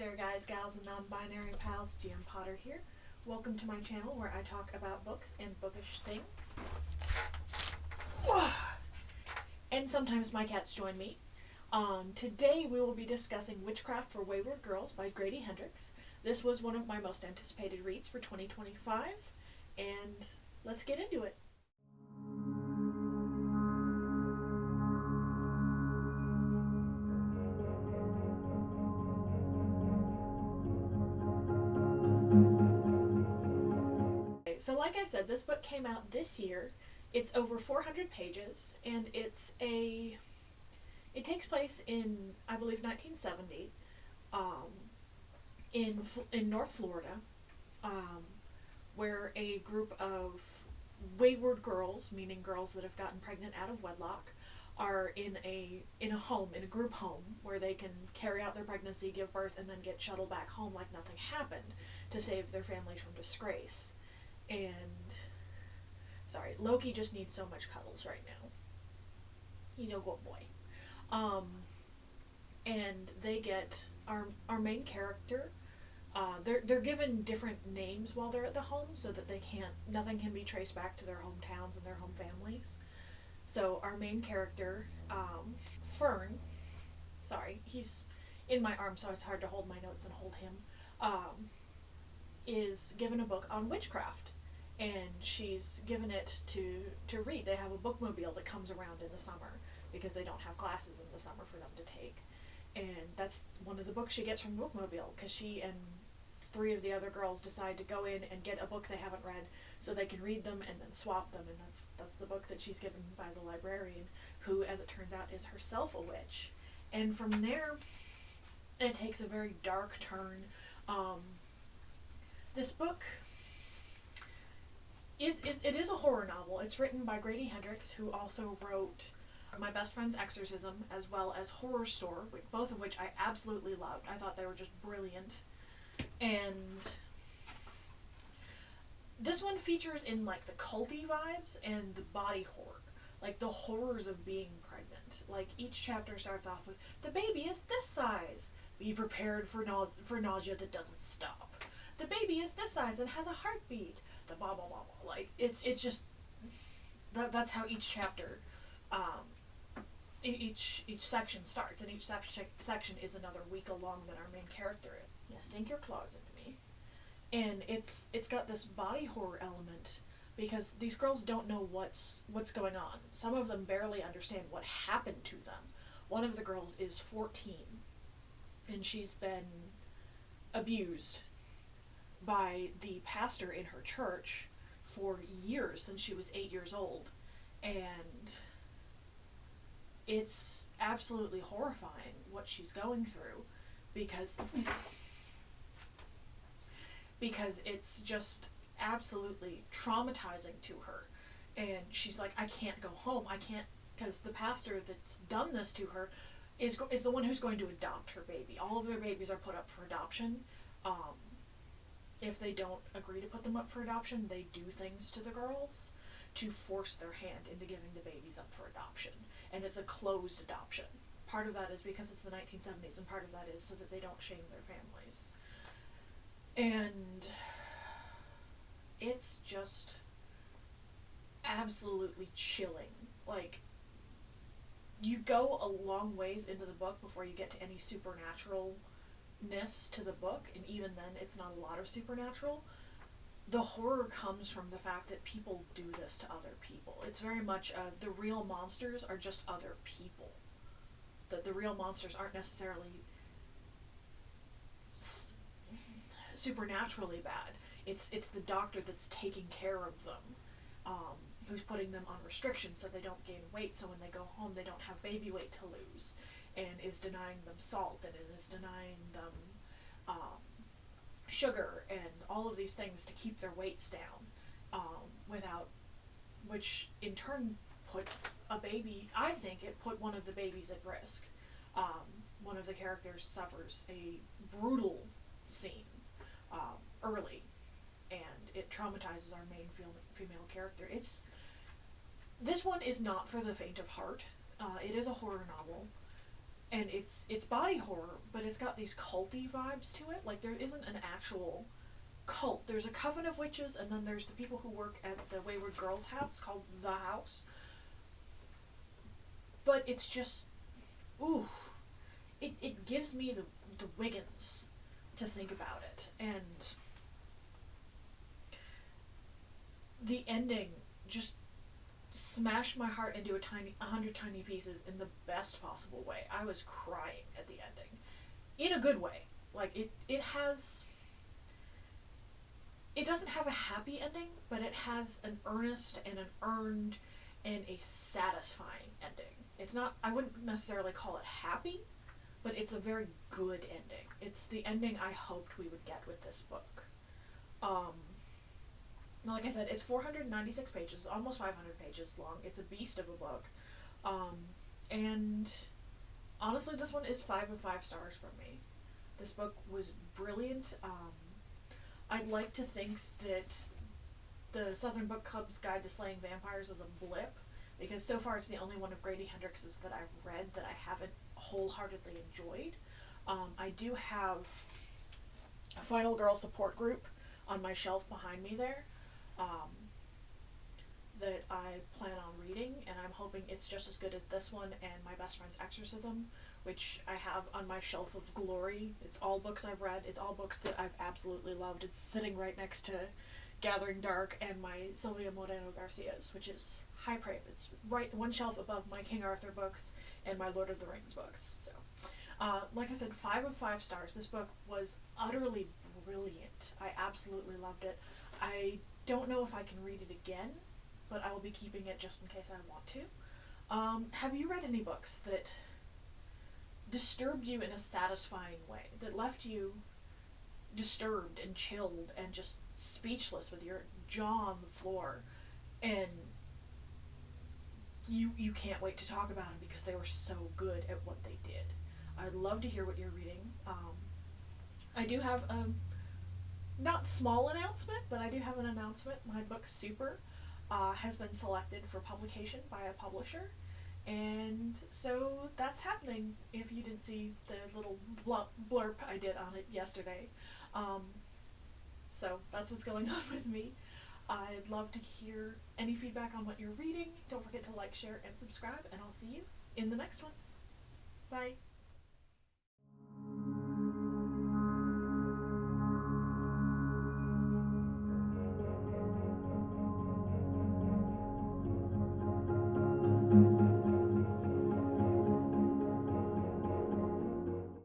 there guys, gals, and non-binary pals, GM Potter here. Welcome to my channel where I talk about books and bookish things. And sometimes my cats join me. Today we will be discussing Witchcraft for Wayward Girls by Grady Hendrix. This was one of my most anticipated reads for 2025, and let's get into it. So like I said, this book came out this year. It's over 400 pages, and it takes place in, I believe, 1970, in North Florida, where a group of wayward girls, meaning girls that have gotten pregnant out of wedlock, are in a group home where they can carry out their pregnancy, give birth, and then get shuttled back home like nothing happened to save their families from disgrace. And sorry, Loki just needs so much cuddles right now. He's a good boy. And they get our main character. They're given different names while they're at the home so that nothing can be traced back to their hometowns and their home families. So our main character, Fern, sorry, he's in my arm, so it's hard to hold my notes and hold him, is given a book on witchcraft. And she's given it to read. They have a bookmobile that comes around in the summer because they don't have classes in the summer for them to take. And that's one of the books she gets from the bookmobile, because she and three of the other girls decide to go in and get a book they haven't read so they can read them and then swap them. And that's the book that she's given by the librarian, who, as it turns out, is herself a witch. And from there, it takes a very dark turn. This book it is a horror novel. It's written by Grady Hendrix, who also wrote My Best Friend's Exorcism, as well as Horror Store, both of which I absolutely loved. I thought they were just brilliant. And this one features in like the culty vibes and the body horror, like the horrors of being pregnant. Like each chapter starts off with, the baby is this size. Be prepared for nausea that doesn't stop. The baby is this size and has a heartbeat. The blah blah blah blah. Like it's just that's how each chapter, each section starts, and each section is another week along that our main character is. Yeah, sink your claws into me. And it's got this body horror element because these girls don't know what's going on. Some of them barely understand what happened to them. One of the girls is 14, and she's been abused by the pastor in her church for years, since she was 8 years old. And it's absolutely horrifying what she's going through, because it's just absolutely traumatizing to her. And she's like, I can't go home. I can't, because the pastor that's done this to her is the one who's going to adopt her baby. All of their babies are put up for adoption. If they don't agree to put them up for adoption, they do things to the girls to force their hand into giving the babies up for adoption. And it's a closed adoption. Part of that is because it's the 1970s, and part of that is so that they don't shame their families. And it's just absolutely chilling. Like, you go a long ways into the book before you get to any supernatural to the book, and even then it's not a lot of supernatural. The horror comes from the fact that people do this to other people. It's very much the real monsters are just other people. The real monsters aren't necessarily supernaturally bad. It's the doctor that's taking care of them, who's putting them on restrictions so they don't gain weight, so when they go home they don't have baby weight to lose, and is denying them salt, and it is denying them sugar, and all of these things to keep their weights down, which in turn puts a baby, I think it put one of the babies at risk. One of the characters suffers a brutal scene early, and it traumatizes our main female character. This one is not for the faint of heart. It is a horror novel. and it's body horror, but it's got these culty vibes to it. Like, there isn't an actual cult. There's a coven of witches, and then there's the people who work at the Wayward Girls house called the House. But it's just, ooh, it gives me the Wiggins to think about it. And the ending just smashed my heart into 100 tiny pieces in the best possible way. I was crying at the ending. In a good way. Like, it doesn't have a happy ending, but it has an earnest and an earned and a satisfying ending. It's not, I wouldn't necessarily call it happy, but it's a very good ending. It's the ending I hoped we would get with this book. Like I said, it's 496 pages, almost 500 pages long. It's a beast of a book. And honestly, this one is 5 of 5 stars from me. This book was brilliant. I'd like to think that the Southern Book Club's Guide to Slaying Vampires was a blip, because so far it's the only one of Grady Hendrix's that I've read that I haven't wholeheartedly enjoyed. I do have a Final Girl support group on my shelf behind me there that I plan on reading, and I'm hoping it's just as good as this one and My Best Friend's Exorcism, which I have on my shelf of glory. It's all books I've read. It's all books that I've absolutely loved. It's sitting right next to Gathering Dark and my Sylvia Moreno Garcia's, which is high praise. It's right one shelf above my King Arthur books and my Lord of the Rings books. So, like I said, 5 of 5 stars. This book was utterly brilliant. I absolutely loved it. I don't know if I can read it again, but I will be keeping it just in case I want to. Have you read any books that disturbed you in a satisfying way, that left you disturbed and chilled and just speechless with your jaw on the floor, and you can't wait to talk about them because they were so good at what they did? I'd love to hear what you're reading. I do have a not small announcement, but I do have an announcement. My book Super has been selected for publication by a publisher, and so that's happening. If you didn't see the little blurb I did on it yesterday, so that's what's going on with me. I'd love to hear any feedback on what you're reading. Don't forget to like, share, and subscribe, and I'll see you in the next one. Bye.